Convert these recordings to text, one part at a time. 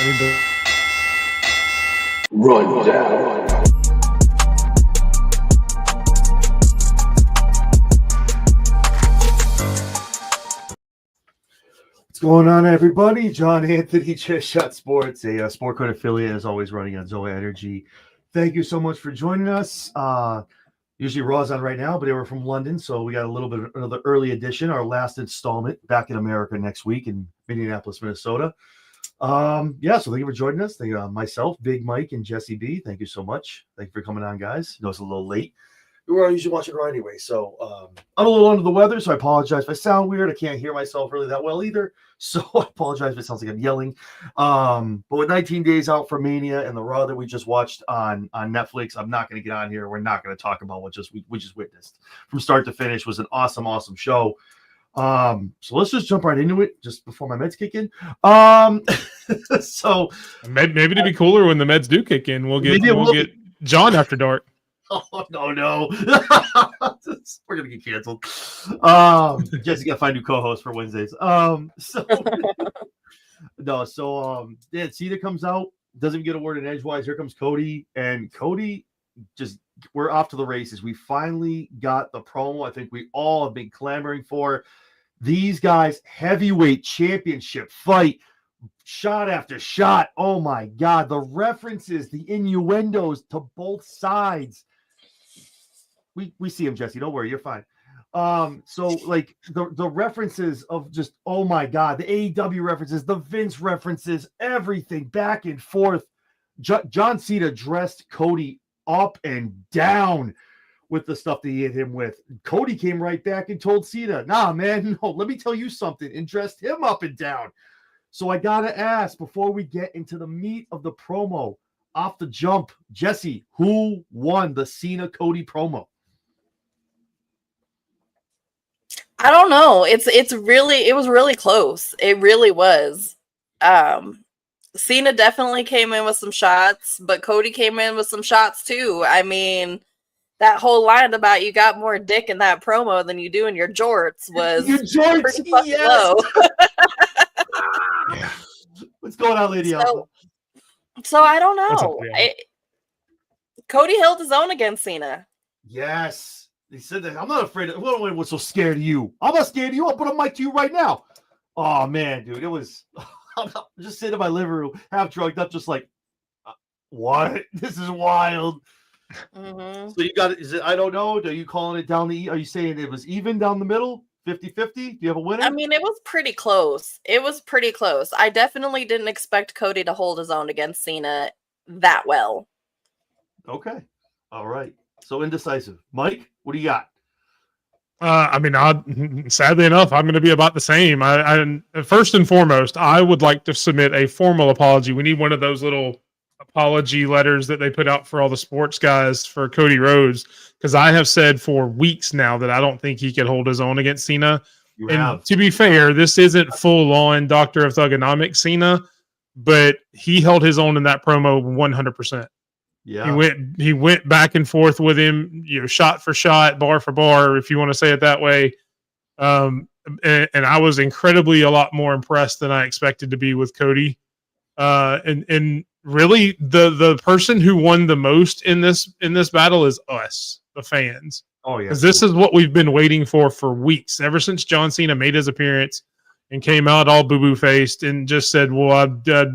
Run down. What's going on, everybody? John Anthony, Chest Shot Sports, a Sport Code affiliate, as always, running on Zoa Energy. Thank you so much for joining us. Usually Raw's on right now, but they were from London, so we got a little bit of another early edition, our last installment back in America next week in Minneapolis, Minnesota. So thank you for joining us. Thank you, myself, Big Mike, and Jesse B. Thank you so much. Thank you for coming on, guys. I know it's a little late. We were usually watching Raw anyway, so I'm a little under the weather, so I apologize if I sound weird. I can't hear myself really that well either, so I apologize if it sounds like I'm yelling. But with 19 days out for Mania and the Raw that we just watched on Netflix, I'm not going to get on here. We're not going to talk about what we just witnessed from start to finish. It was an awesome show. So let's just jump right into it just before my meds kick in. So maybe to be cooler when the meds do kick in, we'll get John after dark. Oh no. We're gonna get canceled. Jesse gotta find a new co-host for Wednesdays. Cena comes out, doesn't get a word in edgewise. Here comes Cody, and Cody we're off to the races. We finally got the promo I think we all have been clamoring for. These guys, heavyweight championship fight, shot after shot. Oh my God, the references, the innuendos to both sides. We see him, Jesse. Don't worry, you're fine. So like the references of just, oh my God, the AEW references, the Vince references, everything back and forth. John Cena dressed Cody up and down with the stuff that he hit him with. Cody came right back and told Cena, nah, man, no, let me tell you something, and dressed him up and down. So I gotta ask, before we get into the meat of the promo, off the jump, Jesse, who won the Cena Cody promo? I don't know. It was really close. It really was. Cena definitely came in with some shots, but Cody came in with some shots too. I mean, that whole line about you got more dick in that promo than you do in your jorts was your jorts, pretty fucking low. What's going on, Lady Alpha? So I don't know. Cody held his own against Cena. Yes. He said that. I'm not afraid of what's so scared of you. I'm not scared of you. I'll put a mic to you right now. Oh man, dude. It was I'm just sitting in my living room, half drugged up, just like what? This is wild. Mm-hmm. So you got it. Is it I don't know. Are you calling it down the are you saying it was even down the middle? 50-50? Do you have a winner? I mean, it was pretty close. I definitely didn't expect Cody to hold his own against Cena that well. Okay. All right. So indecisive. Mike, what do you got? Sadly enough, I'm going to be about the same. I first and foremost, I would like to submit a formal apology. We need one of those little apology letters that they put out for all the sports guys for Cody Rhodes, because I have said for weeks now that I don't think he could hold his own against Cena. To be fair, this isn't full-on Doctor of Thugonomics Cena, but he held his own in that promo 100%. Yeah, he went back and forth with him, shot for shot, bar for bar, if you want to say it that way. And I was incredibly a lot more impressed than I expected to be with Cody. And really, the person who won the most in this battle is us, the fans. Oh yeah, because this is what we've been waiting for weeks, ever since John Cena made his appearance and came out all boo-boo faced and just said, "Well, I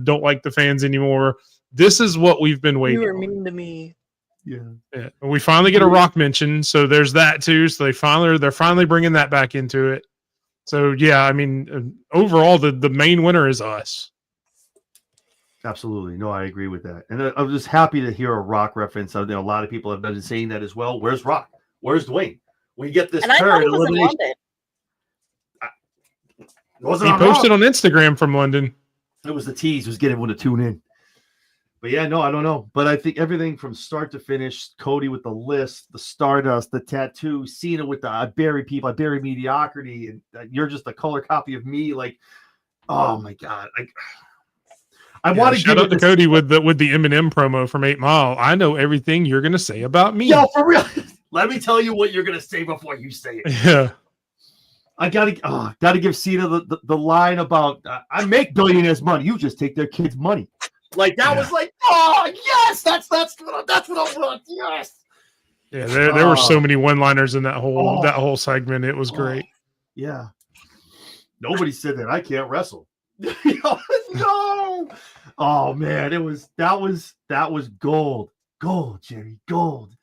don't like the fans anymore." This is what we've been waiting. You were mean to me. Yeah. And we finally get a Rock mention, so there's that too. So they're finally bringing that back into it. So yeah, I mean, overall, the main winner is us. Absolutely, no, I agree with that, and I'm just happy to hear a Rock reference. I know a lot of people have been saying that as well. Where's Rock? Where's Dwayne? We get this turn elimination. He posted on Instagram from London. It was the tease, was getting everyone to tune in. But yeah, no, I don't know. But I think everything from start to finish, Cody with the list, the Stardust, the tattoo, Cena with the I bury people, I bury mediocrity, and you're just a color copy of me. Like, oh my God. I want to shout out to Cody with the Eminem promo from 8 Mile. I know everything you're going to say about me. Yo, for real. Let me tell you what you're going to say before you say it. Yeah. I gotta give Cena the line about I make billionaires money. You just take their kids' money. Like that Yeah. was like, oh yes, that's what I want. Yes. Yeah, there were so many one-liners in that whole segment. It was Oh, great. Yeah. Nobody said that I can't wrestle. No. Oh man, that was gold. Gold, Jerry, gold.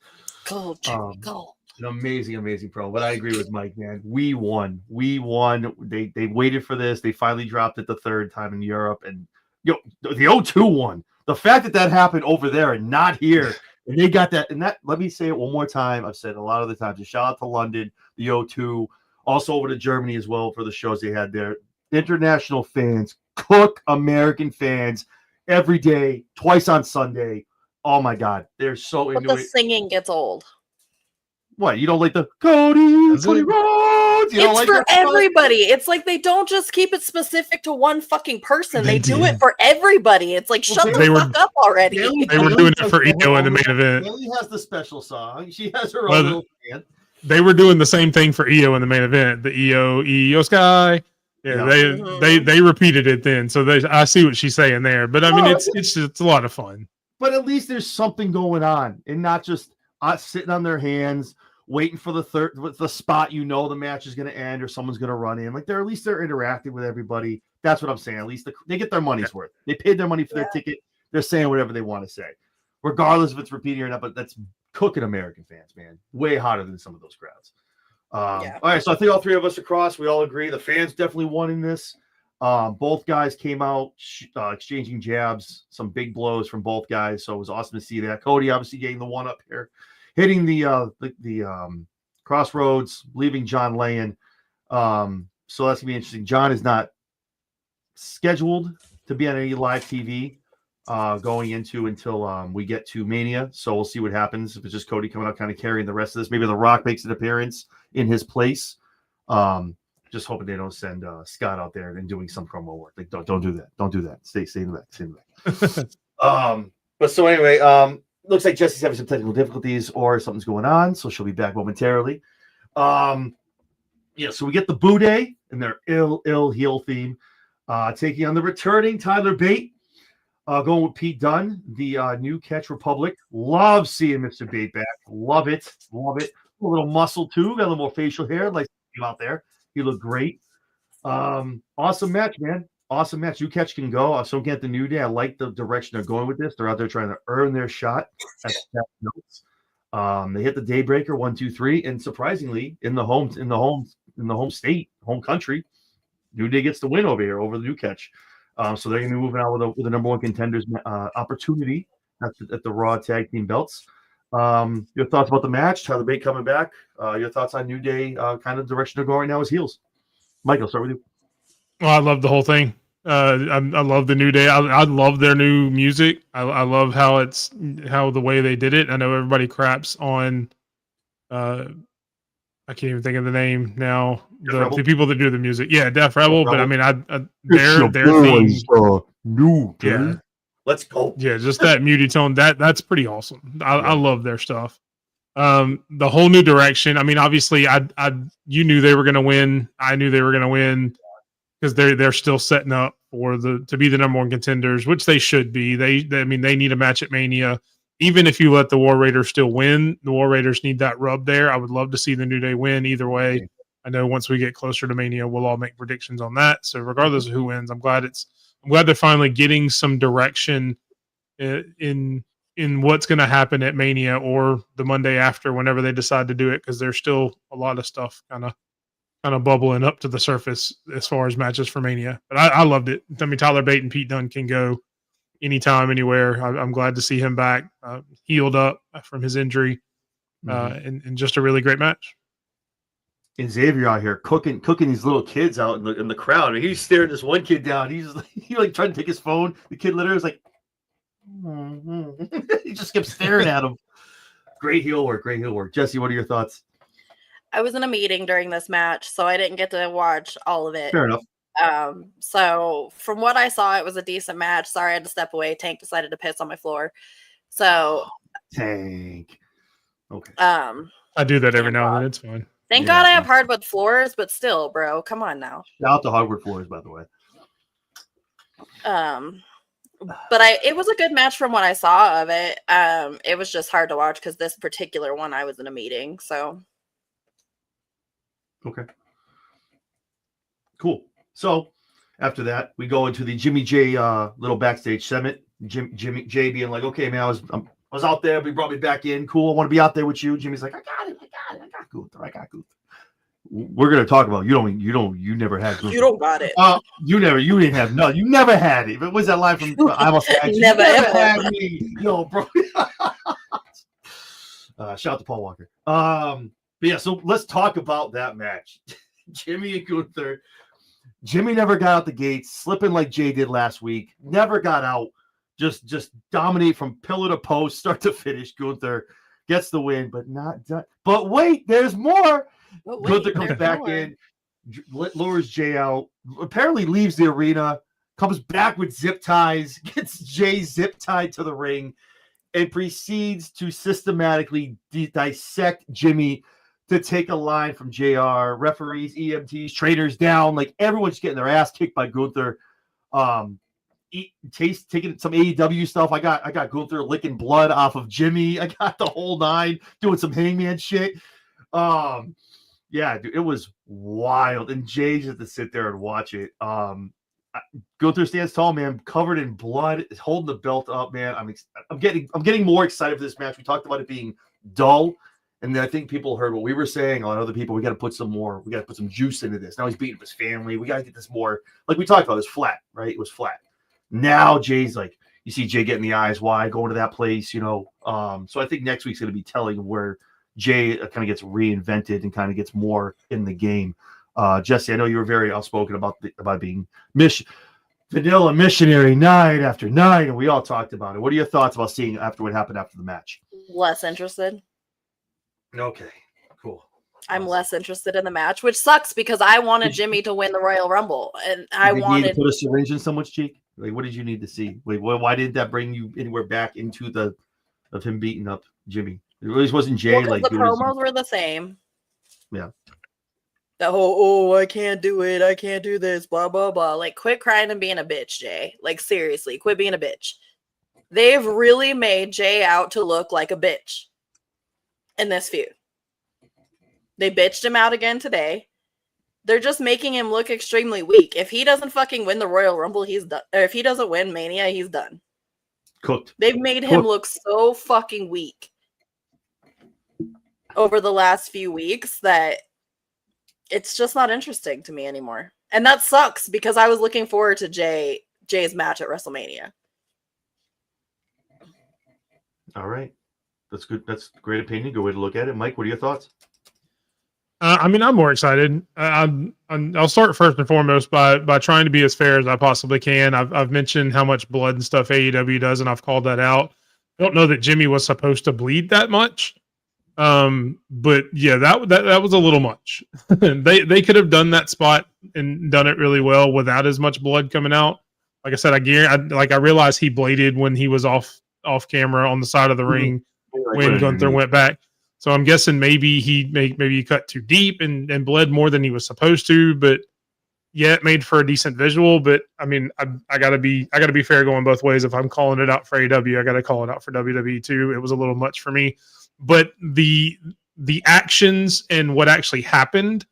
Gold, gold. An amazing promo. But I agree with Mike, man. We won. They waited for this. They finally dropped it the third time in Europe. And the 0-2 one. The fact that happened over there and not here. And they got that. And that, let me say it one more time. I've said it a lot of the times. A shout out to London, the 0-2, also over to Germany as well for the shows they had there. International fans, cook American fans every day, twice on Sunday. Oh my God. They're so But into the it. singing gets old. What, you don't like the Cody Rhodes? You don't It's like for that? everybody. It's like they don't just keep it specific to one fucking person. They do it for everybody. It's like, shut the fuck up already. They were doing it for Io in the main event. Bailey has the special song. She has her Well, own little fan. They were doing the same thing for Io in the main event. The Io Sky. Yeah, Yeah. they repeated it then. So I see what she's saying there. But I mean, it's a lot of fun. But at least there's something going on, and not just sitting on their hands waiting for the spot. The match is going to end or someone's going to run in. Like at least they're interacting with everybody. That's what I'm saying. At least they get their money's worth. They paid their money for their ticket. They're saying whatever they want to say, regardless if it's repeating or not. But that's cooking American fans, man. Way hotter than some of those crowds. All right, so I think all three of us across, we all agree the fans definitely won in this. Both guys came out exchanging jabs, some big blows from both guys, so it was awesome to see that. Cody obviously getting the one up here, hitting the crossroads, leaving John laying. So that's gonna be interesting. John is not scheduled to be on any live TV going into until we get to Mania. So we'll see what happens. If it's just Cody coming out, kind of carrying the rest of this. Maybe The Rock makes an appearance in his place. Just hoping they don't send Scott out there and doing some promo work. Like, don't do that. Don't do that. Stay in the back. But so anyway, looks like Jessie's having some technical difficulties or something's going on, so she'll be back momentarily. So we get the Boo Day and their ill heel theme, taking on the returning Tyler Bate, going with Pete Dunne, the New Catch Republic. Love seeing Mr. Bate back. Love it. A little muscle too. Got a little more facial hair, like him out there. He looked great. Awesome match, man. Awesome match. New Catch can go. So get the New Day. I like the direction they're going with this. They're out there trying to earn their shot at notes. They hit the Daybreaker 1, 2, 3, and surprisingly, in the home state, home country, New Day gets the win over here over the New Catch. So they're going to be moving out with the number one contenders opportunity at the Raw Tag Team belts. Your thoughts about the match? Tyler Bate coming back. Your thoughts on New Day? Kind of direction they're going right now as heels. Michael, start with you. Well, I love the whole thing. I love the New Day. I love their new music. I love how the way they did it. I know everybody craps on. I can't even think of the name now. The people that do the music, Def Rebel. But I mean, their theme, New Day. Yeah. Let's go. Yeah, just that muted tone. That's pretty awesome. I love their stuff. The whole new direction. I mean, obviously, you knew they were going to win. I knew they were going to win because they're still setting up to be the number one contenders, which they should be. They need a match at Mania. Even if you let the War Raiders still win, the War Raiders need that rub there. I would love to see the New Day win either way. I know once we get closer to Mania, we'll all make predictions on that. So regardless of who wins, I'm glad they're finally getting some direction in what's going to happen at Mania or the Monday after, whenever they decide to do it, because there's still a lot of stuff kind of bubbling up to the surface as far as matches for Mania. But I loved it. I mean, Tyler Bate and Pete Dunne can go anytime, anywhere. I'm glad to see him back, healed up from his injury, and just a really great match. And Xavier out here cooking these little kids out in the crowd. I mean, he's staring this one kid down. He tried to take his phone. The kid literally was like, he just kept staring at him. Great heel work. Jesse, what are your thoughts? I was in a meeting during this match, so I didn't get to watch all of it. Fair enough. So from what I saw, it was a decent match. Sorry, I had to step away. Tank decided to piss on my floor. So Tank. Okay. I do that every now and then. It's fine. Thank God I have hardwood floors, but still, bro, come on now. Shout out to hardwood floors, by the way. But it was a good match from what I saw of it. It was just hard to watch because this particular one I was in a meeting. So Okay. Cool. So after that, we go into the Jimmy J little backstage segment. Jimmy J being like, "Okay, man, I was out there, but you brought me back in. Cool. I want to be out there with you." Jimmy's like, "I got it. I got Gunther. We're gonna talk about you never had Gunther. you don't got it. You didn't have no. You never had it. But was that line from I almost had you? Never, You ever. had me, yo, bro. Shout out to Paul Walker. But yeah, so let's talk about that match. Jimmy and Gunther. Jimmy never got out the gates, slipping like Jay did last week. Never got out. Just dominate from pillar to post, start to finish. Gunther gets the win, but not done. But wait, there's more. Gunther comes back in, lures Jay out, apparently leaves the arena, comes back with zip ties, gets Jay zip tied to the ring, and proceeds to systematically dissect Jimmy to take a line from JR, referees, EMTs, trainers down. Like everyone's getting their ass kicked by Gunther. Taking some AEW stuff. I got Gunther licking blood off of Jimmy. I got the whole nine doing some hangman shit. Yeah, dude, it was wild. And Jay just had to sit there and watch it. Gunther stands tall, man, covered in blood, holding the belt up, man. I'm getting more excited for this match. We talked about it being dull, and then I think people heard what we were saying. A lot of other people, we got to put some juice into this. Now he's beating up his family. We got to get this more, like we talked about. It was flat, right? It was flat. Now Jay's like, you see Jay getting the eyes wide, going to that place, So I think next week's going to be telling where Jay kind of gets reinvented and kind of gets more in the game. Jesse, I know you were very outspoken about being vanilla missionary night after night, and we all talked about it. What are your thoughts about seeing after what happened after the match? Less interested. Okay, cool. I'm less interested in the match, which sucks because I wanted Jimmy to win the Royal Rumble, and I Did you wanted need to put a syringe in someone's cheek. Like, what did you need to see? Like, why didn't that bring you anywhere back into of him beating up Jimmy? It really wasn't Jay. Well, the promos were the same. Yeah. The whole, I can't do it. I can't do this. Blah, blah, blah. Like, quit crying and being a bitch, Jay. Like, seriously, quit being a bitch. They've really made Jay out to look like a bitch in this feud. They bitched him out again today. They're just making him look extremely weak. If he doesn't fucking win the Royal Rumble, he's done. Or if he doesn't win Mania, he's done. Cooked. They've made him look so fucking weak over the last few weeks that it's just not interesting to me anymore. And that sucks because I was looking forward to Jay's match at WrestleMania. All right. That's good. That's a great opinion. Good way to look at it. Mike, what are your thoughts? I'm more excited. I'll start first and foremost by trying to be as fair as I possibly can. I've mentioned how much blood and stuff AEW does, and I've called that out. I don't know that Jimmy was supposed to bleed that much, but yeah, that was a little much. They could have done that spot and done it really well without as much blood coming out. Like I said, I realized he bladed when he was off camera on the side of the ring when Gunther went back. So I'm guessing maybe he cut too deep and bled more than he was supposed to, but yeah, it made for a decent visual. But I mean, I gotta be fair going both ways. If I'm calling it out for AEW, I gotta call it out for WWE too. It was a little much for me, but the actions and what actually happened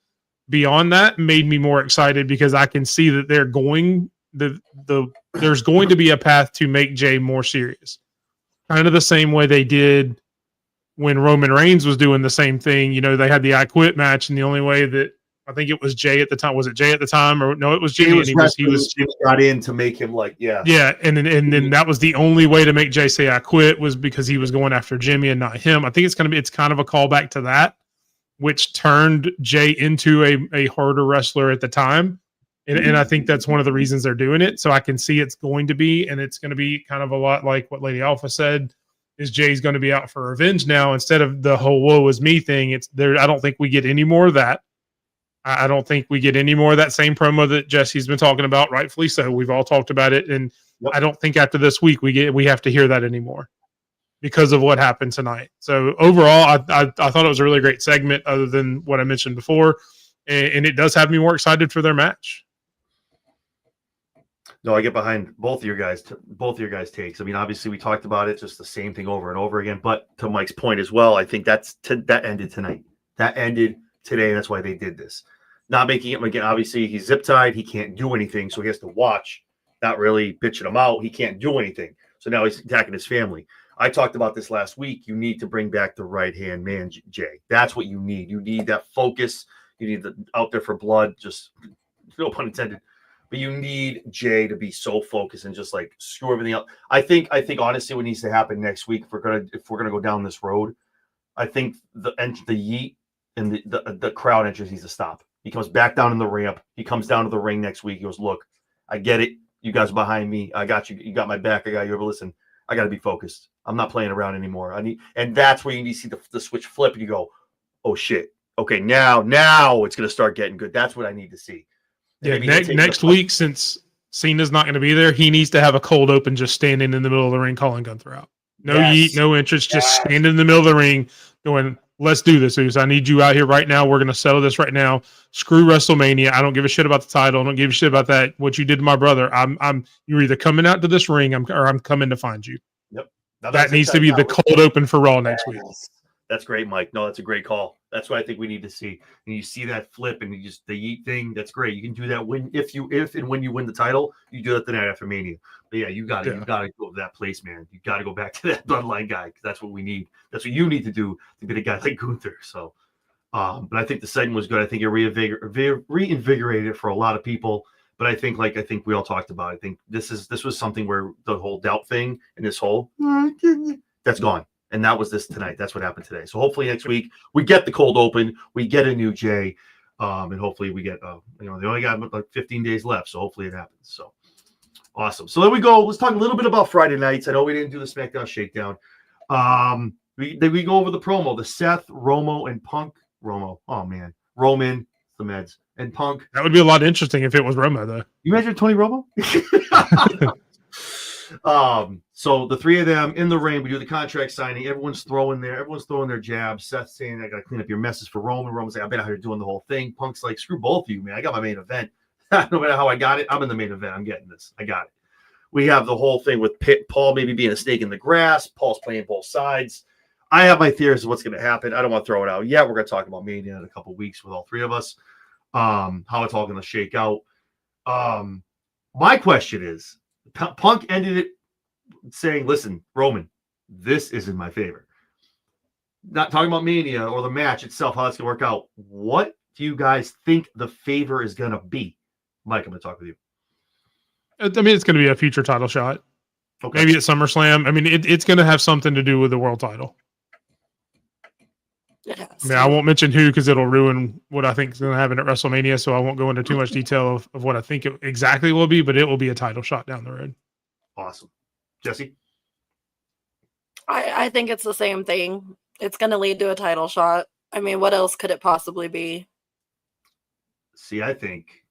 beyond that made me more excited because I can see that there's going to be a path to make Jay more serious, kind of the same way they did when Roman Reigns was doing the same thing. They had the I Quit match, and the only way that I think it was Jay at the time. Was it Jay at the time? Or no, it was Jimmy. Jimmy got in to make him Yeah. And then that was the only way to make Jay say I quit was because he was going after Jimmy and not him. I think it's kind of a callback to that, which turned Jay into a harder wrestler at the time. And I think that's one of the reasons they're doing it. So I can see it's going to be kind of a lot like what Lady Alpha said. Is Jay's going to be out for revenge now instead of the whole woe is me thing? It's there. I don't think we get any more of that. I don't think we get any more of that same promo that Jesse's been talking about, rightfully so. We've all talked about it, and I don't think after this week we have to hear that anymore because of what happened tonight. So overall, I thought it was a really great segment, other than what I mentioned before, and it does have me more excited for their match. No, I get behind both of your guys' takes. I mean, obviously we talked about it, just the same thing over and over again. But to Mike's point as well, I think that ended tonight. That ended today. That's why they did this. Not making him again. Obviously, he's zip tied. He can't do anything, so he has to watch. Not really bitching him out. He can't do anything. So now he's attacking his family. I talked about this last week. You need to bring back the right hand man, Jay. That's what you need. You need that focus. You need the out there for blood. Just no pun intended. But you need Jay to be so focused and just like screw everything up. I think honestly, what needs to happen next week, if we're gonna go down this road, I think the yeet and the crowd entrance needs to stop. He comes back down in the ramp. He comes down to the ring next week. He goes, "Look, I get it. You guys are behind me. I got you. You got my back. I got you. But listen, I got to be focused. I'm not playing around anymore. And that's where you need to see the switch flip, and you go, oh shit, okay, now it's gonna start getting good. That's what I need to see." Yeah, next week, since Cena's not going to be there, he needs to have a cold open just standing in the middle of the ring calling Gunther out. No yeet, no interest, just standing in the middle of the ring going, let's do this, Uso. I need you out here right now. We're going to settle this right now. Screw WrestleMania. I don't give a shit about the title. I don't give a shit about that. What you did to my brother. You're either coming out to this ring or I'm coming to find you. Yep. That needs to be the cold open for Raw next week. That's great, Mike. No, that's a great call. That's what I think we need to see. And you see that flip and you just the yeet thing. That's great. You can do that when you win the title. You do that the night after Mania. But yeah, you got to go to that place, man. You got to go back to that bloodline guy because that's what we need. That's what you need to do to be the guy like Gunther. So, but I think the segment was good. I think it reinvigorated it for a lot of people. But I think we all talked about it. I think this was something where the whole doubt thing and this whole that's gone. And that was this tonight. That's what happened today. So hopefully next week we get the cold open, we get a new Jay, and hopefully we get they only got like 15 days left, so hopefully it happens. So awesome. So there we go. Let's talk a little bit about Friday nights. I know we didn't do the SmackDown Shakedown. We go over the promo, the Seth, Romo, and Punk. Roman, the Meds, and Punk. That would be a lot interesting if it was Romo, though. You imagine Tony Romo? So the three of them in the ring, we do the contract signing. Everyone's throwing their jabs. Seth's saying, I got to clean up your messes for Roman. Roman's like, I've been out here doing the whole thing. Punk's like, screw both of you, man. I got my main event. No matter how I got it, I'm in the main event. I'm getting this. I got it. We have the whole thing with Paul maybe being a snake in the grass. Paul's playing both sides. I have my theories of what's going to happen. I don't want to throw it out yet. We're going to talk about Mania in a couple of weeks with all three of us. How it's all going to shake out. My question is, Punk ended it saying, listen, Roman, this is in my favor. Not talking about Mania or the match itself, how that's going to work out. What do you guys think the favor is going to be? Mike, I'm going to talk with you. I mean, it's going to be a future title shot. Okay. Maybe at SummerSlam. I mean, it's going to have something to do with the world title. Yes. I mean, I won't mention who because it'll ruin what I think is going to happen at WrestleMania, so I won't go into too much detail of what I think it exactly will be, but it will be a title shot down the road. Awesome. Jesse? I think it's the same thing. It's going to lead to a title shot. I mean, what else could it possibly be? See, I think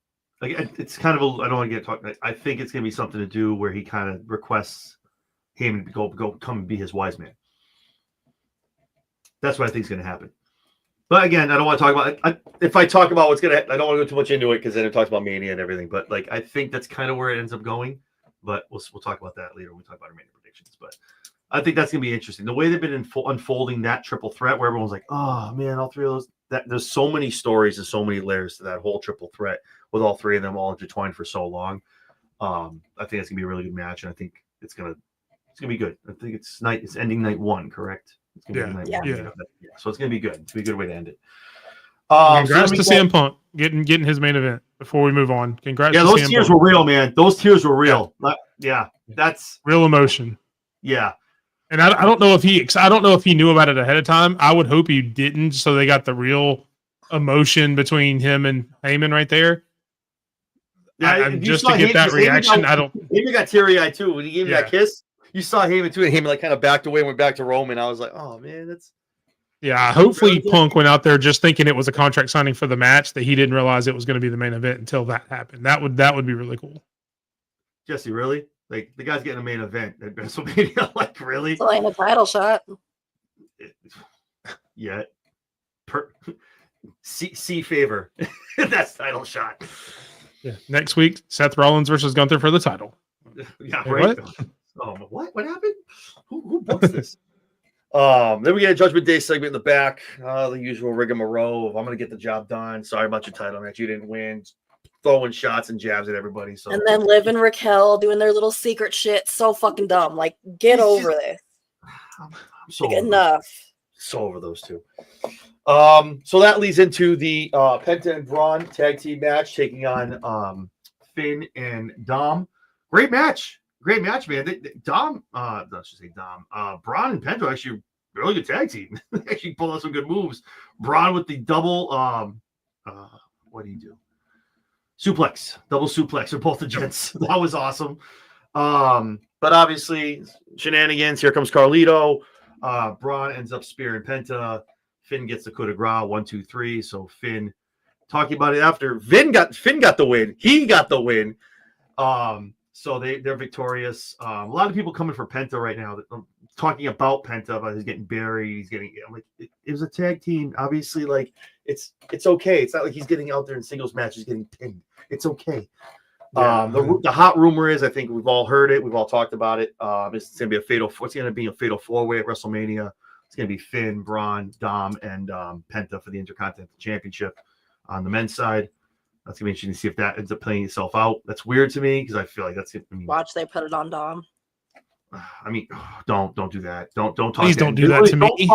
it's kind of I don't want to get talked. I think it's going to be something to do where he kind of requests him to go come and be his wise man. That's what I think is going to happen. But again, I don't want to talk about if I talk about what's going to. I don't want to go too much into it because then it talks about Mania and everything. But I think that's kind of where it ends up going. But we'll talk about that later when we talk about our Mania predictions. But I think that's going to be interesting. The way they've been unfolding that triple threat, where everyone's like, "Oh man, all three of those." There's so many stories and so many layers to that whole triple threat with all three of them all intertwined for so long. I think it's going to be a really good match, and I think it's going to be good. I think it's ending night one, correct? It's gonna be night one. Yeah. So it's going to be good. It's going to be a good way to end it. Congrats to CM Punk getting his main event before we move on. Congrats. Yeah, those tears were real, man. Those tears were real. Yeah, that's real emotion. Yeah. And I don't know if he knew about it ahead of time. I would hope he didn't, so they got the real emotion between him and Heyman right there. Yeah, just to get that reaction. Heyman got teary-eyed too when he gave him that kiss. You saw Heyman too, and Heyman kind of backed away and went back to Roman. I was like, oh man, that's. Yeah, hopefully Punk went out there just thinking it was a contract signing for the match that he didn't realize it was going to be the main event until that happened. That would be really cool. Jesse, really? Like the guy's getting a main event at WrestleMania. Like really? It's like a title shot. Yeah. C favor. That's title shot. Yeah. Next week, Seth Rollins versus Gunther for the title. Yeah, Hey, right. What? What happened? Who books this? Then we get a Judgment Day segment in the back. The usual rigmarole of I'm going to get the job done. Sorry about your title match. You didn't win. Throwing shots and jabs at everybody. So And then Liv and Raquel doing their little secret shit. So fucking dumb. Like, get It's over just- this. I'm so Like, over those. enough. So over those two. So that leads into the Penta and Braun tag team match taking on Finn and Dom. Great match, man. Dom, let's just say Dom. Braun and Penta are actually a really good tag team. They actually pulled out some good moves. Braun with the double, what do you do? Double suplex for both the gents. That was awesome. But obviously, shenanigans. Here comes Carlito. Braun ends up spearing Penta. Finn gets the coup de grace, 1, 2, 3. So Finn talking about it after Finn got the win. He got the win. So they're victorious. A lot of people coming for Penta right now. Talking about Penta, but he's getting buried. He's getting like it was a tag team. Obviously, like it's okay. It's not like he's getting out there in singles matches getting pinned. It's okay. Yeah. The hot rumor is, I think we've all heard it. We've all talked about it. It's going to be a fatal. It's going to be a fatal 4-way at WrestleMania. It's going to be Finn, Braun, Dom, and Penta for the Intercontinental Championship on the men's side. That's going to be interesting to see if that ends up playing itself out. That's weird to me because I feel like that's it. Watch they put it on Dom. Don't do that. Don't talk. Please don't do that to me.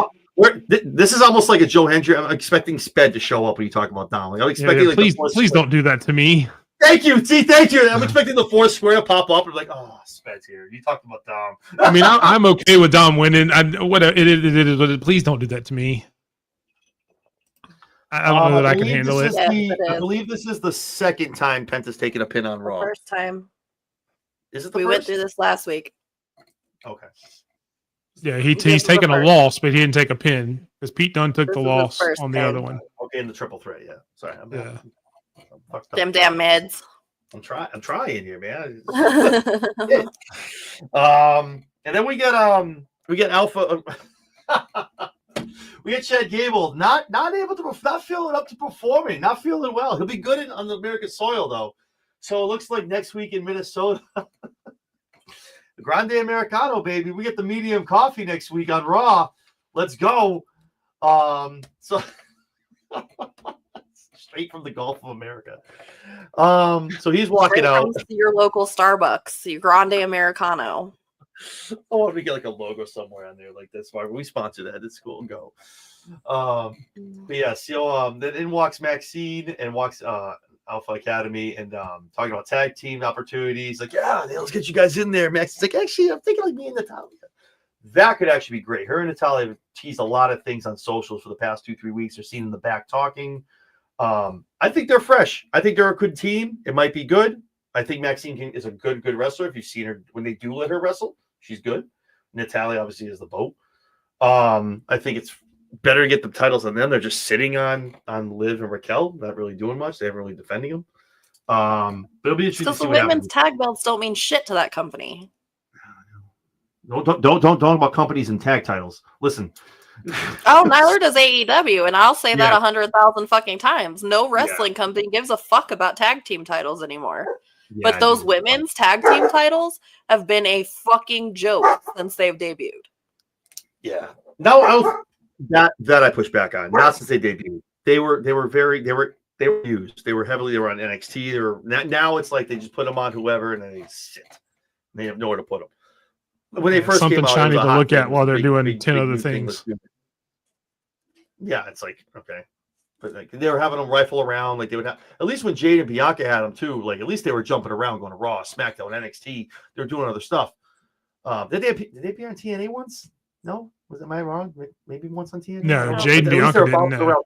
This is almost like a Joe Hendry. I'm expecting Sped to show up when you talk about Dom. Like, I'm expecting please don't do that to me. Thank you. Thank you. I'm expecting the 4 square to pop up and like, oh, Sped's here. You talked about Dom. I mean, I'm okay with Dom winning. Please don't do that to me. I don't know that I can handle it. I believe this is the second time Penta's taken a pin on Raw. First time. Is it the We first? went through this last week. Okay. Yeah, he's This is the taken a first. loss, but he didn't take a pin because Pete Dunne took This the is the loss first on the time. other one. Okay, in the triple threat. Yeah. Sorry. I'm fucked up. Them damn meds. I'm trying here, man. That's And then we get Alpha. We get Chad Gable not feeling up to performing, not feeling well. He'll be good on the American soil though. So it looks like next week in Minnesota, the Grande Americano, baby. We get the medium coffee next week on Raw. Let's go. So straight from the Gulf of America. So he's walking out. your local Starbucks, your Grande Americano. I want to get like a logo somewhere on there like this. We sponsor that. It's cool. Go. But yeah, so then in walks Maxine and walks Alpha Academy and talking about tag team opportunities. Like, yeah, let's get you guys in there. Maxine's like, actually, I'm thinking like me and Natalia. That could actually be great. Her and Natalia have teased a lot of things on socials for the past 2-3 weeks. They're seen in the back talking. I think they're fresh. I think they're a good team. It might be good. I think Maxine is a good wrestler. If you've seen her when they do let her wrestle, she's good. Natalia obviously is the boat. I think it's better to get the titles on them. They're just sitting on Liv and Raquel, not really doing much. They haven't really defending them. But it'll be interesting to see the what women's happens. tag belts don't mean shit to that company. Don't talk about companies and tag titles. Listen. Oh, neither does AEW, and I'll say that Yeah. 100,000 fucking times. No wrestling company gives a fuck about tag team titles anymore. Yeah, But those women's tag team titles have been a fucking joke since they've debuted. Yeah. No, that I push back on. Not since they debuted. They were used. They were on NXT. Now it's like they just put them on whoever and then they sit. They have nowhere to put them. When they first Something came out, shiny it was a to hot look thing. at while they're Big, doing big, 10 big other new thing. things. Yeah, it's like okay, but like they were having them rifle around like they would have. At least when Jade and Bianca had them too, like at least they were jumping around, going to Raw, SmackDown, NXT. They were doing other stuff. Did they appear on TNA once? No, am I wrong? Maybe once on TNA. No, But Jade and at least Bianca they're didn't. bouncing around.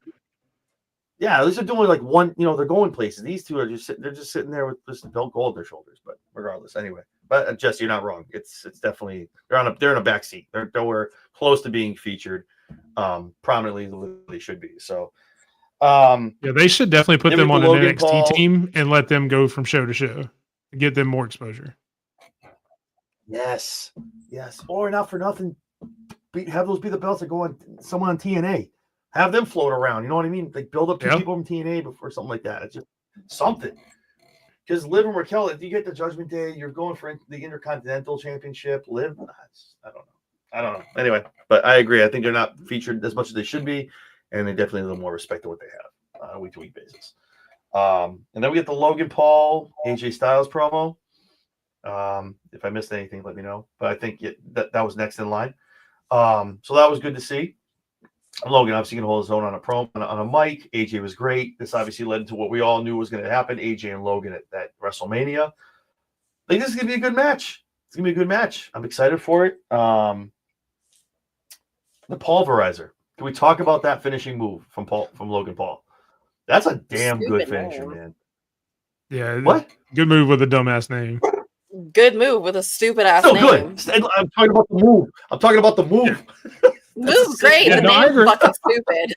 Yeah, at least they're doing like one. They're going places. These two are just sitting there with just adult gold on their shoulders. But regardless, anyway. But Jess, you're not wrong. It's definitely they're in a back seat. They're nowhere close to being featured prominently the way they should be. So Yeah, they should definitely put Then them we on do an Logan NXT Paul. team and let them go from show to show to get them more exposure. yes, or not for nothing, have those be the belts that go on someone on TNA. Have them float around. You know what I mean? Like build up two Yeah. people from TNA before something like that. It's just something. Because Liv and Raquel, if you get the Judgment Day, you're going for the Intercontinental Championship. Liv, I don't know. Anyway, but I agree. I think they're not featured as much as they should be, and they definitely need a little more respect to what they have on a week-to-week basis. And then we get the Logan Paul, AJ Styles promo. If I missed anything, let me know. But I think that was next in line. So that was good to see. Logan obviously can hold his own on a promo on a mic. AJ was great. This obviously led into what we all knew was going to happen. AJ and Logan at WrestleMania. I think this is going to be a good match. It's going to be a good match. I'm excited for it. The Pulverizer. Can we talk about that finishing move from Logan Paul? That's a damn good finisher, man. Yeah. What? Good move with a dumbass name. Good move with a stupid ass Still name. good. I'm talking about the move. Move's great. Yeah, the name's fucking stupid.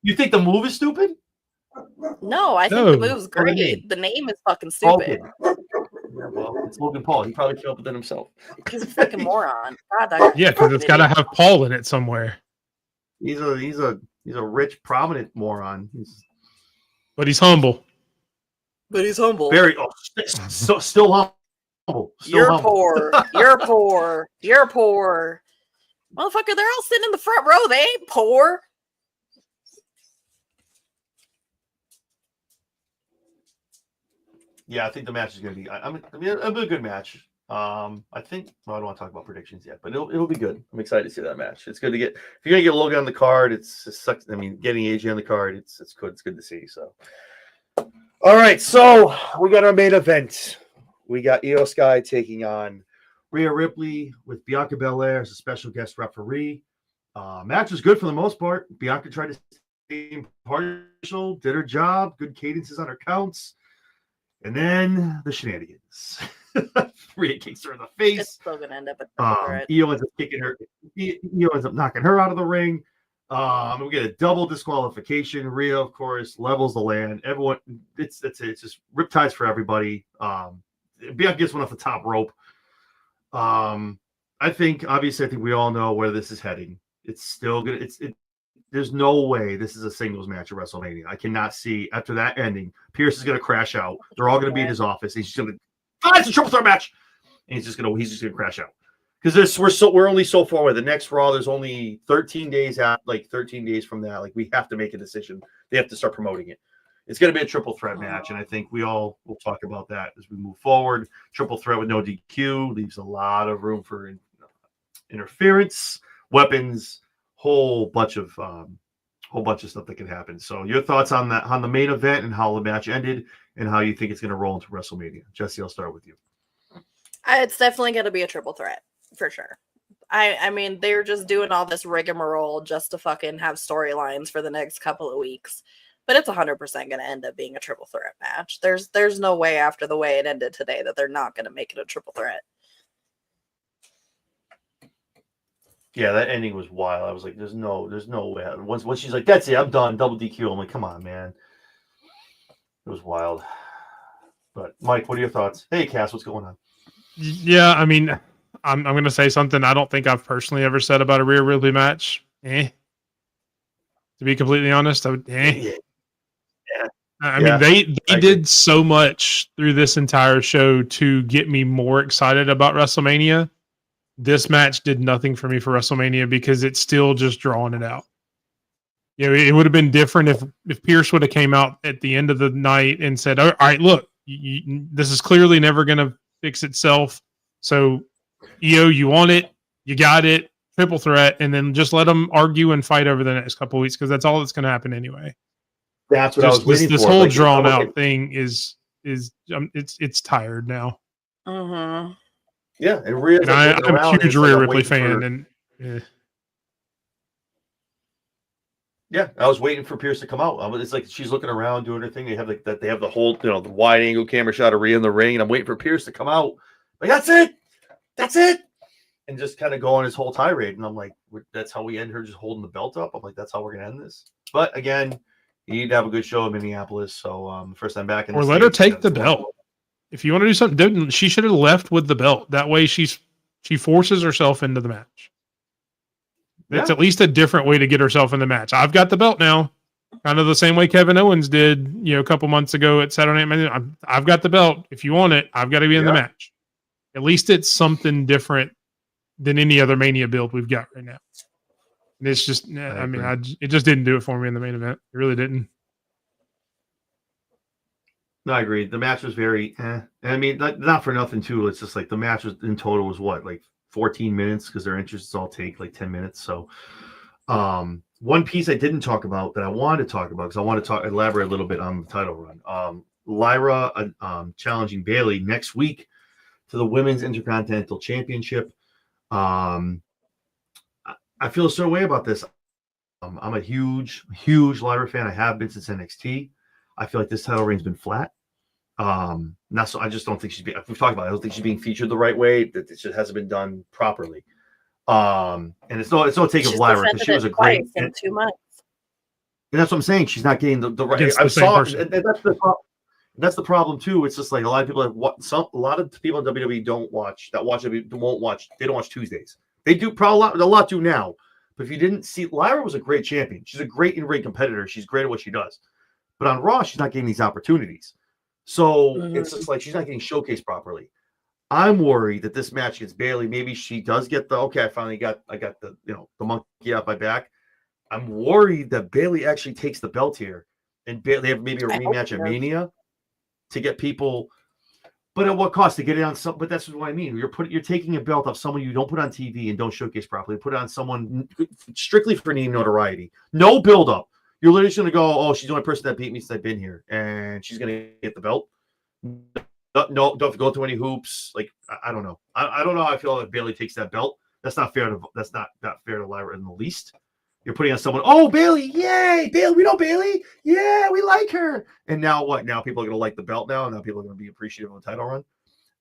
You think the move is stupid? No, I think the move's great. The name is fucking stupid. Okay. Yeah, well, it's Logan Paul. He probably came up with it himself. He's a fucking moron. God, Yeah, because it's got to have Paul in it somewhere. He's a rich, prominent moron. But he's humble. But he's humble. Very still humble. You're poor. You're poor. You're poor. Motherfucker, they're all sitting in the front row. They ain't poor. Yeah, I think the match is going to be. It'll be a good match. I think. Well, I don't want to talk about predictions yet, but it'll be good. I'm excited to see that match. It's good to get. If you're going to get Logan on the card, it sucks. I mean, getting AJ on the card, it's good. It's good to see. So, all right. So we got our main event. We got Io Sky taking on Rhea Ripley with Bianca Belair as a special guest referee. Match was good for the most part. Bianca tried to stay impartial, did her job, good cadences on her counts. And then the shenanigans. Rhea kicks her in the face. It's still gonna end up at Io ends up kicking her. Io ends up knocking her out of the ring. We get a double disqualification. Rhea, of course, levels the land. Everyone, it's just riptides for everybody. Bianca gets one off the top rope. I think we all know where this is heading. It's still gonna. There's no way this is a singles match at WrestleMania. I cannot see after that ending. Pierce is going to crash out. They're all going to be in his office. He's going to, it's a triple threat match, and he's just going to crash out because we're only so far away. The next Raw, there's only 13 days out, like 13 days from that. Like we have to make a decision. They have to start promoting it. It's going to be a triple threat match, and I think we all will talk about that as we move forward. Triple threat with no DQ leaves a lot of room for interference, weapons. Whole bunch of stuff that can happen. So your thoughts on that, on the main event and how the match ended and how you think it's going to roll into WrestleMania. Jesse, I'll start with you. It's definitely going to be a triple threat for sure. I mean, they're just doing all this rigmarole just to fucking have storylines for the next couple of weeks. But it's 100% going to end up being a triple threat match. There's no way after the way it ended today that they're not going to make it a triple threat. Yeah, that ending was wild. I was like, there's no way. Once she's like, that's it, I'm done, double DQ. I'm like, come on, man. It was wild. But Mike, what are your thoughts? Hey, Cass, what's going on? Yeah, I mean, I'm going to say something I don't think I've personally ever said about a Rhea Ripley match. To be completely honest, I would. Yeah. I mean, they did so much through this entire show to get me more excited about WrestleMania. This match did nothing for me for WrestleMania because it's still just drawing it out. You know, it would have been different if Pierce would have came out at the end of the night and said, all right, look, this is clearly never going to fix itself. So, Io, you want it, you got it, triple threat, and then just let them argue and fight over the next couple of weeks because that's all that's going to happen anyway. That's what I was waiting for. This whole drawn out thing is it's tired now. Mm-hmm. Yeah, and Rhea's I'm a huge Rhea Ripley fan, and yeah, I was waiting for Pierce to come out. It's like she's looking around doing her thing. They have they have the whole the wide angle camera shot of Rhea in the ring, and I'm waiting for Pierce to come out. Like that's it, and just kind of go on his whole tirade. And I'm like, that's how we end her just holding the belt up. I'm like, that's how we're gonna end this. But again, you need to have a good show in Minneapolis. So first time back in or let her take the belt. If you want to do something, she should have left with the belt. That way, she forces herself into the match. It's at least a different way to get herself in the match. I've got the belt now. kind of the same way Kevin Owens did, a couple months ago at Saturday Night. I've got the belt. If you want it, I've got to be in the match. At least it's something different than any other Mania build we've got right now. And it's just, it just didn't do it for me in the main event. It really didn't. No, I agree. The match was very, And I mean, not for nothing too. It's just like the match was in total was what, like 14 minutes because their interests all take like 10 minutes. So, one piece I didn't talk about that I wanted to talk about because I want to elaborate a little bit on the title run. Lyra challenging Bayley next week to the Women's Intercontinental Championship. I feel a certain way about this. I'm a huge Lyra fan. I have been since NXT. I feel like this title reign's been flat. Not so. I just don't think we've talked about it. I don't think she's being featured the right way. That it just hasn't been done properly. And it's no take of Lyra because she was a great in 2 months. And that's what I'm saying. She's not getting the right. Against I the same saw, person. and that's the problem. That's the problem too. It's just like a lot of people a lot of people in WWE don't watch won't watch. They don't watch Tuesdays. They do probably a lot do now. But if you didn't see, Lyra was a great champion. She's a great in-ring competitor. She's great at what she does. But on Raw, she's not getting these opportunities. So it's just like she's not getting showcased properly. I'm worried that this match against Bayley, maybe she does get I finally got the the monkey off my back. I'm worried that Bayley actually takes the belt here, and they have maybe a rematch at Mania to get people. But at what cost to get it on some? But that's what I mean. You're taking a belt off someone you don't put on TV and don't showcase properly. Put it on someone strictly for needing notoriety. No build up. You're literally just going to go, oh, she's the only person that beat me since I've been here, and she's going to get the belt. No, don't go through any hoops. Like I don't know. I don't know how I feel if Bayley takes that belt. That's not fair to Lyra in the least. You're putting on someone. Oh, Bayley, yay, Bayley. We know Bayley. Yeah, we like her. And now what? Now people are going to like the belt now. Now people are going to be appreciative of the title run.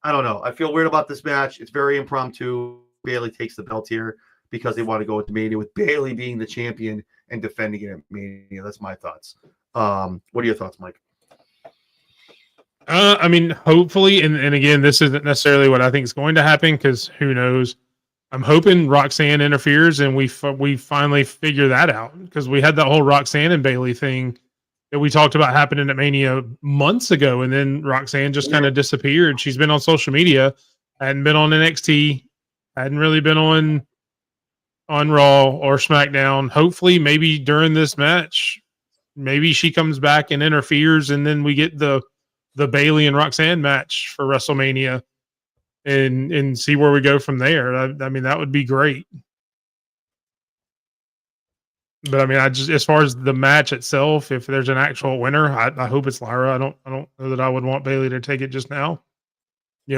I don't know. I feel weird about this match. It's very impromptu. Bayley takes the belt here because they want to go into Mania with Bayley being the champion and defending it at Mania. That's my thoughts. What are your thoughts, Mike? I mean, hopefully, and again, this isn't necessarily what I think is going to happen because who knows. I'm hoping Roxanne interferes and we finally figure that out because we had that whole Roxanne and Bayley thing that we talked about happening at Mania months ago, and then Roxanne just kind of disappeared. She's been on social media, hadn't been on NXT, hadn't really been on Raw or SmackDown. Hopefully, maybe during this match, maybe she comes back and interferes, and then we get the Bayley and Roxanne match for WrestleMania. And see where we go from there. I mean, that would be great. But I mean, as far as the match itself, if there's an actual winner, I hope it's Lyra. I don't know that I would want Bayley to take it just now.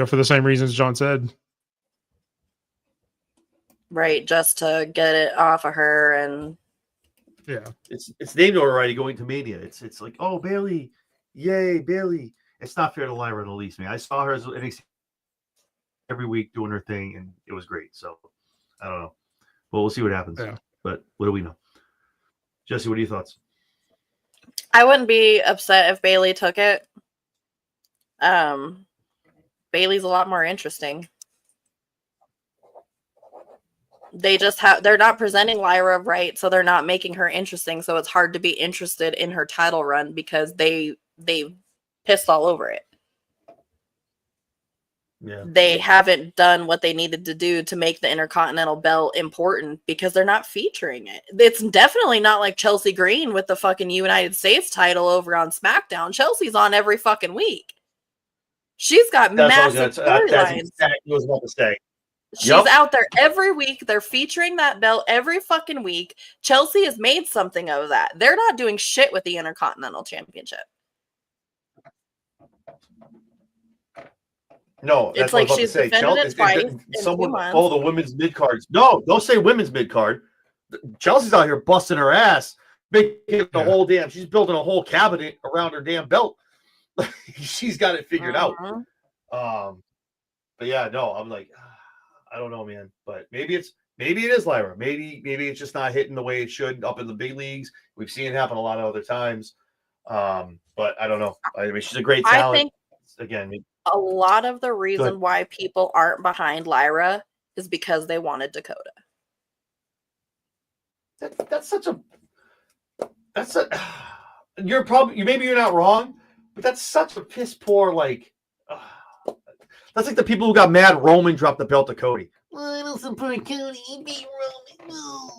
For the same reasons John said. Right, just to get it off of her and it's name notoriety going to Mania. It's like, oh, Bayley, yay, Bayley. It's not fair to Lyra in the least, man. I saw her as NXT every week doing her thing, and it was great. So I don't know. Well, we'll see what happens. Yeah. But what do we know? Jesse, what are your thoughts? I wouldn't be upset if Bayley took it. Bayley's a lot more interesting. They're not presenting Lyra right, so they're not making her interesting. So it's hard to be interested in her title run because they pissed all over it. Yeah. They haven't done what they needed to do to make the Intercontinental belt important because they're not featuring it. It's definitely not like Chelsea Green with the fucking United States title over on SmackDown. Chelsea's on every fucking week. She's got massive storylines. That's exactly what I was about to say. She's out there every week. They're featuring that belt every fucking week. Chelsea has made something of that. They're not doing shit with the Intercontinental Championship. No, that's it's like she's defended it twice in 2 months. Oh, the women's mid cards. No, don't say women's mid card. Chelsea's out here busting her ass, making the whole damn. She's building a whole cabinet around her damn belt. She's got it figured out. But yeah, no, I'm like, I don't know, man. But maybe it is Lyra. Maybe it's just not hitting the way it should up in the big leagues. We've seen it happen a lot of other times. But I don't know. I mean, she's a great talent. I think again. A lot of the reason why people aren't behind Lyra is because they wanted Dakota. That's such a That's a. You're maybe you're not wrong, but that's such a piss poor like. That's like the people who got mad Roman dropped the belt to Cody. Well, I don't support Cody. He beat Roman. No.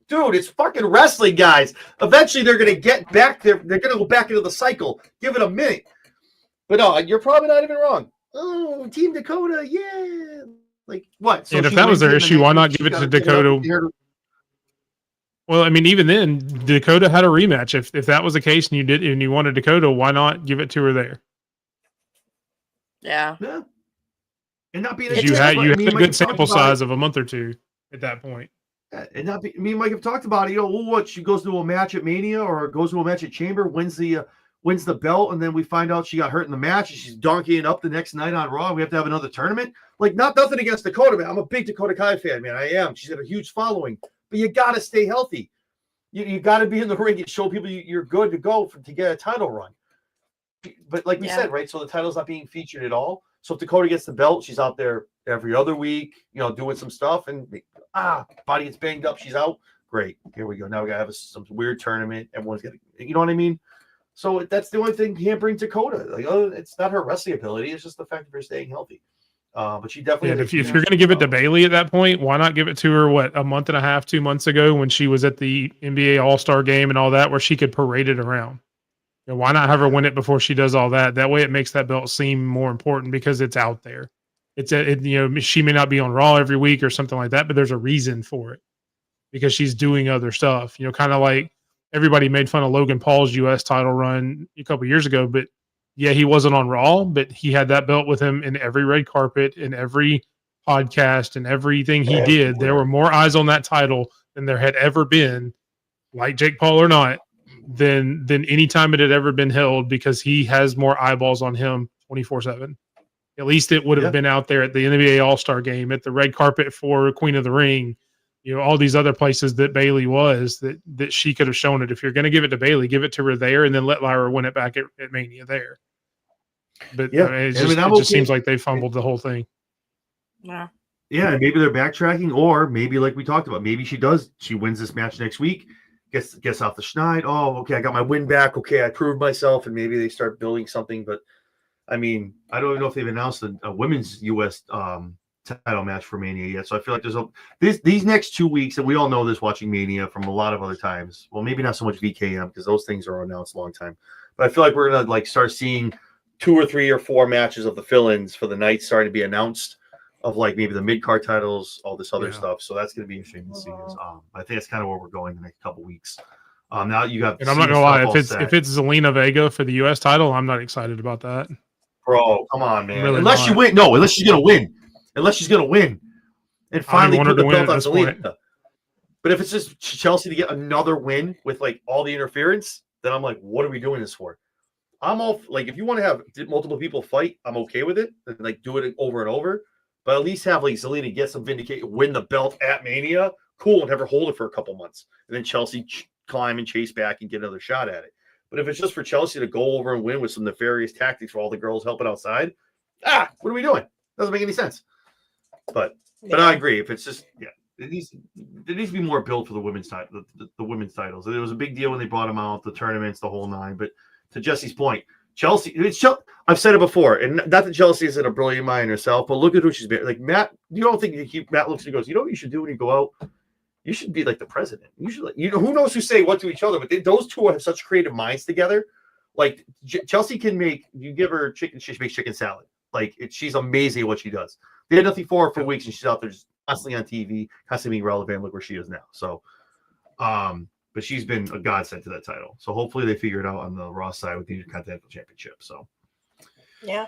Dude, it's fucking wrestling, guys. Eventually, they're gonna get back there. They're gonna go back into the cycle. Give it a minute. But no, you're probably not even wrong. Oh, Team Dakota, yeah. Like what? So and if that was their issue, why not give it to Dakota? Well, I mean, even then, Dakota had a rematch. If that was the case and you wanted Dakota, why not give it to her there? Yeah. And not being you had a good sample size of a month or two at that point. Yeah, and not be, me and Mike have talked about it. What she goes to a match at Mania or goes to a match at Chamber, wins the belt, and then we find out she got hurt in the match and she's donkeying up the next night on Raw. We have to have another tournament. Like, nothing against Dakota, man. I'm a big Dakota Kai fan, man. I am. She's got a huge following, but you got to stay healthy. You got to be in the ring and show people you're good to go to get a title run. But like we said, right? So the title's not being featured at all. So if Dakota gets the belt, she's out there every other week, doing some stuff, and body gets banged up, she's out. Great, here we go. Now we gotta have some weird tournament. Everyone's got, you know what I mean? So that's the only thing hampering Dakota. Like, it's not her wrestling ability; it's just the fact of her staying healthy. But she definitely. And if you're going to give it to Bayley at that point, why not give it to her? A month and a half, 2 months ago, when she was at the NBA All-Star Game and all that, where she could parade it around. Why not have her win it before she does all that? That way, it makes that belt seem more important because it's out there. She may not be on Raw every week or something like that, but there's a reason for it because she's doing other stuff. Kind of like everybody made fun of Logan Paul's U.S. title run a couple years ago, but yeah, he wasn't on Raw, but he had that belt with him in every red carpet, in every podcast, and everything he did. There were more eyes on that title than there had ever been, like Jake Paul or not, than any time it had ever been held because he has more eyeballs on him 24/7. At least it would have been out there at the NBA All-Star Game, at the red carpet for Queen of the Ring, all these other places that Bayley was that she could have shown it. If you're going to give it to Bayley, give it to her there and then let Lyra win it back at Mania there. But it just seems like they fumbled the whole thing. Yeah. Yeah, and maybe they're backtracking, or maybe like we talked about, maybe she wins this match next week, gets off the schneid. Oh, okay, I got my win back. Okay, I proved myself, and maybe they start building something. But I mean, I don't even know if they've announced a women's U.S. Title match for Mania yet. So I feel like these next 2 weeks, and we all know this watching Mania from a lot of other times. Well, maybe not so much VKM because those things are announced a long time. But I feel like we're gonna start seeing 2 or 3 or 4 matches of the fill-ins for the night starting to be announced, of maybe the mid-card titles, all this other stuff. So that's going to be interesting to see. I think that's kind of where we're going the next couple weeks. Now you have, and I'm not gonna lie, if it's Zelina Vega for the U.S. title, I'm not excited about that. Bro, come on, man. Really unless you win, unless she's gonna win, and finally put the belt on Zelina. But if it's just Chelsea to get another win with all the interference, then I'm like, what are we doing this for? I'm all if you want to have multiple people fight, I'm okay with it. And do it over and over. But at least have Zelina get some vindication, win the belt at Mania, cool, and have her hold it for a couple months, and then Chelsea climb and chase back and get another shot at it. But if it's just for Chelsea to go over and win with some nefarious tactics for all the girls helping outside, what are we doing? Doesn't make any sense. But I agree. If it's just there needs to be more build for the women's title, the women's titles. It was a big deal when they brought them out, the tournaments, the whole nine. But to Jesse's point, Chelsea, I've said it before, and not that Chelsea isn't a brilliant mind herself, but look at who she's been. Matt, you don't think Matt looks and goes, what you should do when you go out? You should be like the president. You should, who knows who say what to each other, but those two have such creative minds together. Chelsea can you give her chicken, she makes chicken salad. She's amazing at what she does. They had nothing for her for weeks, and she's out there just constantly on TV, constantly being relevant. Look where she is now. So, but she's been a godsend to that title. So hopefully they figure it out on the Raw side with the Intercontinental Championship. So, yeah.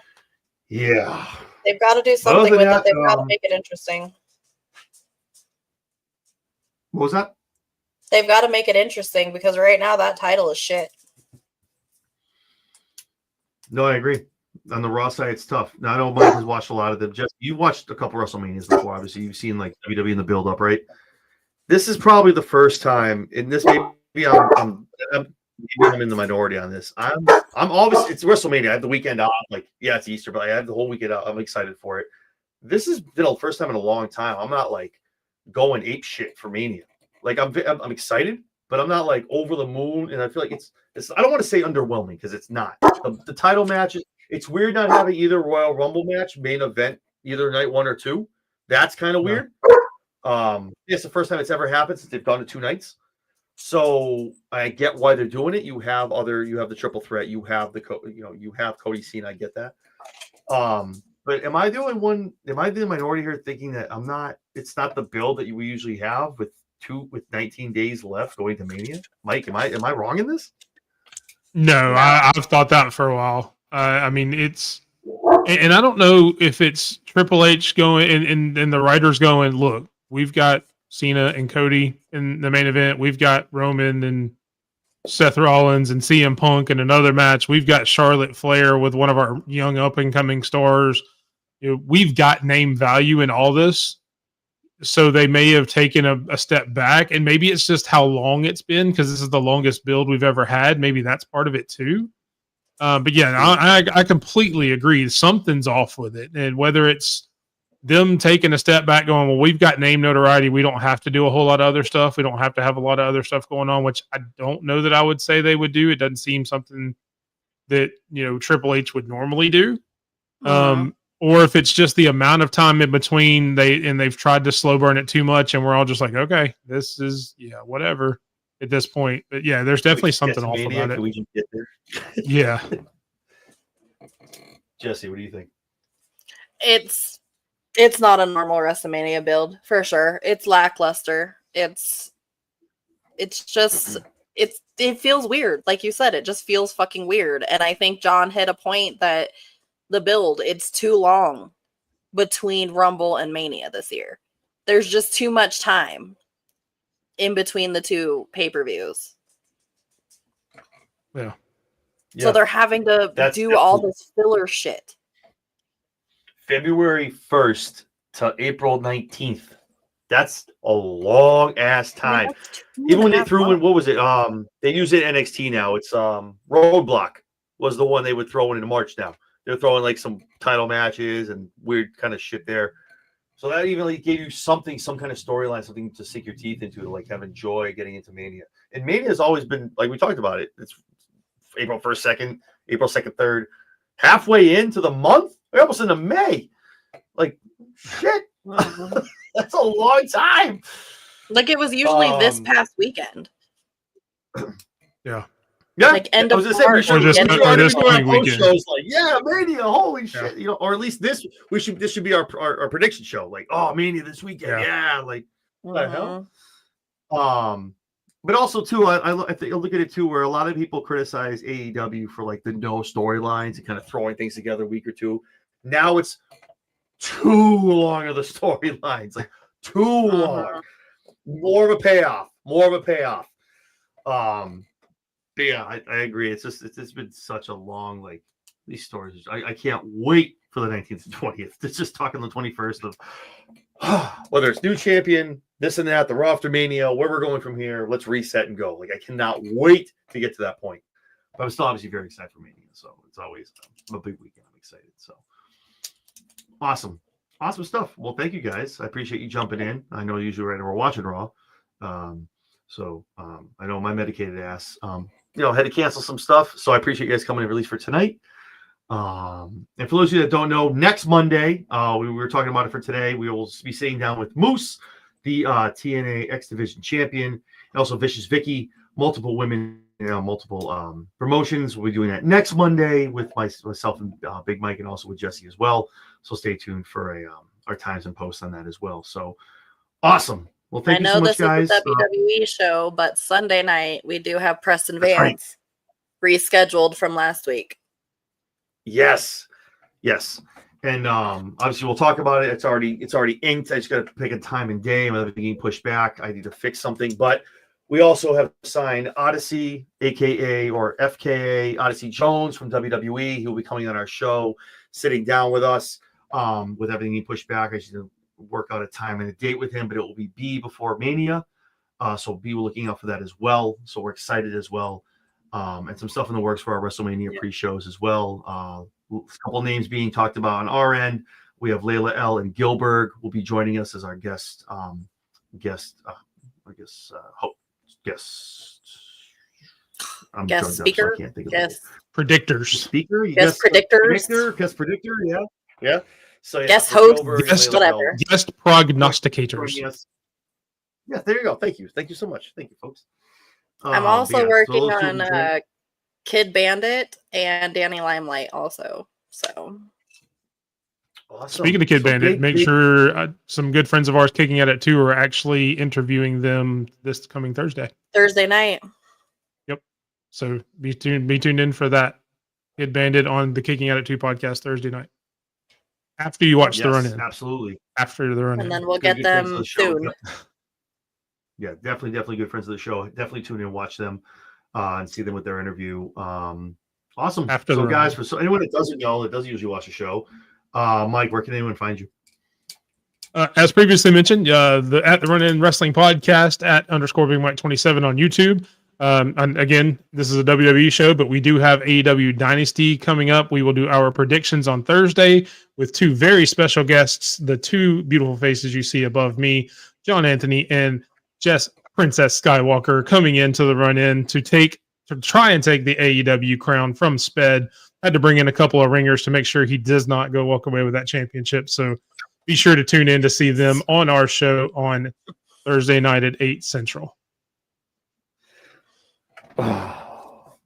They've got to do something with it. They've got to make it interesting. What was that? They've got to make it interesting because right now that title is shit. No, I agree. On the Raw side, it's tough. Now, I know Mike has watched a lot of them. You've watched a couple WrestleManias before, obviously. You've seen WWE in the build-up, right? This is probably the first time in this. Maybe I'm in the minority on this. I'm always, it's WrestleMania. I have the weekend off. It's Easter, but I have the whole weekend off. I'm excited for it. This has been the first time in a long time. I'm not going ape shit for Mania. I'm excited, but I'm not like over the moon. And I feel like it's I don't want to say underwhelming because it's not. The title matches, it's weird not having either Royal Rumble match, main event, either night 1 or 2. That's kind of weird. It's the first time it's ever happened since they've gone to 2 nights. So I get why they're doing it. You have the triple threat. You have you have Cody Cena. I get that. But am I the only one? Am I the minority here thinking that it's not the build that we usually have with 19 days left going to Mania? Mike, am I wrong in this? No, I've thought that for a while. I mean, and I don't know if it's Triple H going and the writers going, look, we've got Cena and Cody in the main event. We've got Roman and Seth Rollins and CM Punk in another match. We've got Charlotte Flair with one of our young up-and-coming stars. We've got name value in all this. So they may have taken a step back, and maybe it's just how long it's been because this is the longest build we've ever had. Maybe that's part of it too. But yeah, I completely agree. Something's off with it. And whether it's them taking a step back going, well, we've got name notoriety. We don't have to do a whole lot of other stuff. We don't have to have a lot of other stuff going on, which I don't know that I would say they would do. It doesn't seem something that, Triple H would normally do. Or if it's just the amount of time in between they've tried to slow burn it too much. And we're all just like, okay, this is, whatever at this point. But yeah, there's definitely something off about it. Can we just get there? Yeah. Jesse, what do you think? It's not a normal WrestleMania build for sure. It's lackluster. It feels weird. Like you said, it just feels fucking weird. And I think John hit a point that the build, it's too long between Rumble and Mania this year. There's just too much time in between the 2 pay-per-views. Yeah. So they're having to do all this filler shit. February 1st to April 19th. That's a long ass time. Even when they threw in, what was it? They use it in NXT now. It's Roadblock was the one they would throw in March now. They're throwing like some title matches and weird kind of shit there. So that even gave you some kind of storyline, something to sink your teeth into, to like have enjoy getting into Mania. And Mania has always been, like we talked about it, it's April 1st, 2nd, April 2nd, 3rd. Halfway into the month? We're almost into May. Like, shit. That's a long time. Like it was usually this past weekend. Yeah. Yeah, like end of March. Or this coming weekend. Shows like, yeah, Mania, holy shit, or at least this should be our prediction show. Like, oh, Mania this weekend, yeah, like what the hell? But also too, I think I look at it too, where a lot of people criticize AEW for like the no storylines and kind of throwing things together a week or two. Now it's too long of the storylines, like too long, more of a payoff. But yeah, I agree. It's been such a long, like, these stories. I can't wait for the 19th and 20th. It's just talking the 21st of whether it's new champion, this and that, the Raw after Mania, where we're going from here. Let's reset and go. Like, I cannot wait to get to that point. But I'm still obviously very excited for Mania. So it's always a big weekend. I'm excited. So awesome stuff. Well, thank you guys. I appreciate you jumping in. I know usually right now we're watching Raw. So I know my medicated ass had to cancel some stuff. So I appreciate you guys coming in, at least for tonight. And for those of you that don't know, next Monday, we were talking about it for today. We will be sitting down with Moose, the TNA X Division champion, and also Vicious Vicky, multiple women, multiple promotions. We'll be doing that next Monday with myself and Big Mike, and also with Jesse as well. So stay tuned for our times and posts on that as well. So awesome. Well, thank you so much, guys. I know this is a WWE show, but Sunday night we do have Preston Vance rescheduled from last week. Yes. And obviously we'll talk about it. It's already inked. I just got to pick a time and day. I'm getting pushed back. I need to fix something. But we also have signed Odyssey, aka or FKA Odyssey Jones from WWE. He will be coming on our show, sitting down with us. With everything being pushed back, I should work out a time and a date with him, but it will be before Mania. So be looking out for that as well. So we're excited as well. And some stuff in the works for our WrestleMania pre-shows as well. A couple names being talked about on our end. We have Layla L and Gilbert will be joining us as our guest guest. I'm Guest drugged up, so speaker? I can't think of Guest Predictors. speaker. Guest predictors? Guest predictor. Yeah, yeah. So yeah, Guest look host? over and Guest- let me know. whatever. Guest prognosticators. Yes. Yeah, there you go. Thank you. Thank you so much. Thank you, folks. I'm But also yeah, so working those two on will be great. Kid Bandit and Danny Limelight also. So Awesome. Speaking of Kid So Bandit, make sure some good friends of ours kicking at it too are actually interviewing them this coming Thursday. Thursday night. So be tuned in for that. Kid Bandit on the Kicking at It 2 podcast Thursday night. After you watch the Yes, run in. absolutely. After the run And in. then we'll Good get friends of them the show. soon. Yeah, definitely good friends of the show. Definitely tune in and watch them and see them with their interview. Awesome. After the so, run. guys, for anyone that doesn't know, that doesn't usually watch the show, Mike, where can anyone find you? As previously mentioned, the At the Run In Wrestling Podcast at _BigMike27 on YouTube. And again, this is a WWE show, but we do have AEW Dynasty coming up. We will do our predictions on Thursday with two very special guests, the two beautiful faces you see above me, John Anthony and Jess Princess Skywalker, coming into the run in to try and take the AEW crown from Sped. Had to bring in a couple of ringers to make sure he does not go walk away with that championship. So be sure to tune in to see them on our show on Thursday night at 8 Central.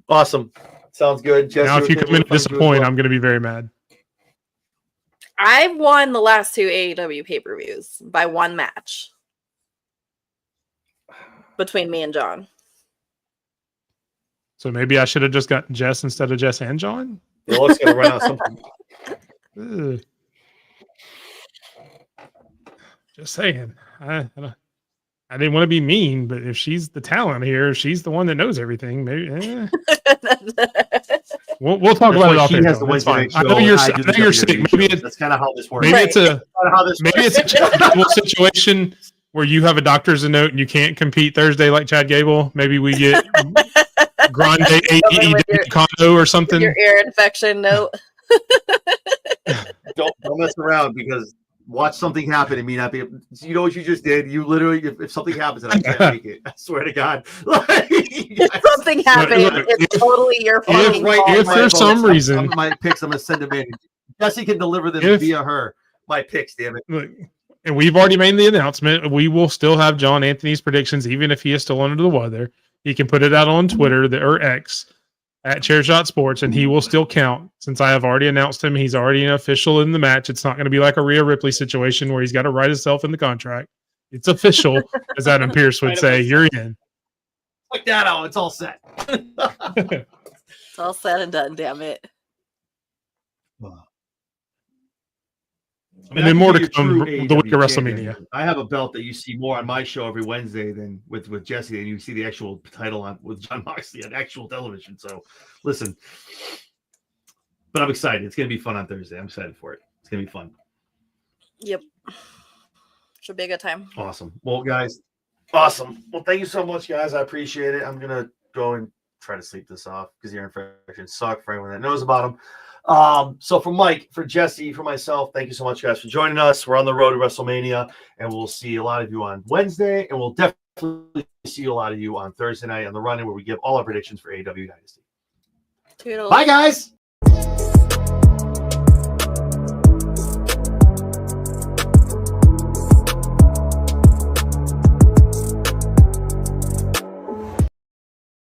Awesome. Sounds good. Jesse, Now, if you where come in can to disappoint, I'm going to be very mad. I've won the last two AEW pay-per-views by one match between me and John. So maybe I should have just gotten Jess instead of Jess and John. Well, let's go run out something. Ugh. Just saying. I didn't want to be mean, but if she's the talent here, she's the one that knows everything. Maybe we'll talk about it off She air. has the though. That's Wednesday fine. night I know show, you're. and I I do know the you're WWE sick. show. Maybe That's kind of how this works. maybe Right. it's a maybe it's a Chad Chad Gable situation where you have a doctor's note and you can't compete Thursday like Chad Gable. Maybe we get Grande AEW Kondo or something. Your ear infection note. Don't mess around, because watch something happen and me not be. You know what you just did? You literally, if something happens and I can't make it, I swear to God. If something happened, look, it's totally your fucking right, fault. if for some reason- my picks, I'm gonna send them in. Jesse can deliver them If- via her. My picks, damn it. Look, and we've already made the announcement. We will still have John Anthony's predictions, even if he is still under the weather. He can put it out on Twitter or X at Chairshot Sports, and he will still count. Since I have already announced him, he's already an official in the match. It's not going to be like a Rhea Ripley situation where he's got to write himself in the contract. It's official, as Adam Pierce would say. You're in. Like that out. It's all set. It's all said and done, damn it. And then more to I can come be a true the week of AEW WrestleMania. champion. I have a belt that you see more on my show every Wednesday than with Jesse, and you see the actual title on with John Moxley on actual television. So, listen, but I'm excited. It's gonna be fun on Thursday. I'm excited for it. It's gonna be fun. Yep. Should be a good time. Awesome. Well, guys, awesome. Well, thank you so much, guys. I appreciate it. I'm gonna go and try to sleep this off because ear infections suck for anyone that knows about them. So for Mike, for Jesse, for myself, thank you so much, guys, for joining us. We're on the road to WrestleMania, and we'll see a lot of you on Wednesday, and we'll definitely see a lot of you on Thursday night on the run-in, where we give all our predictions for AEW Dynasty. Toodles. Bye, guys.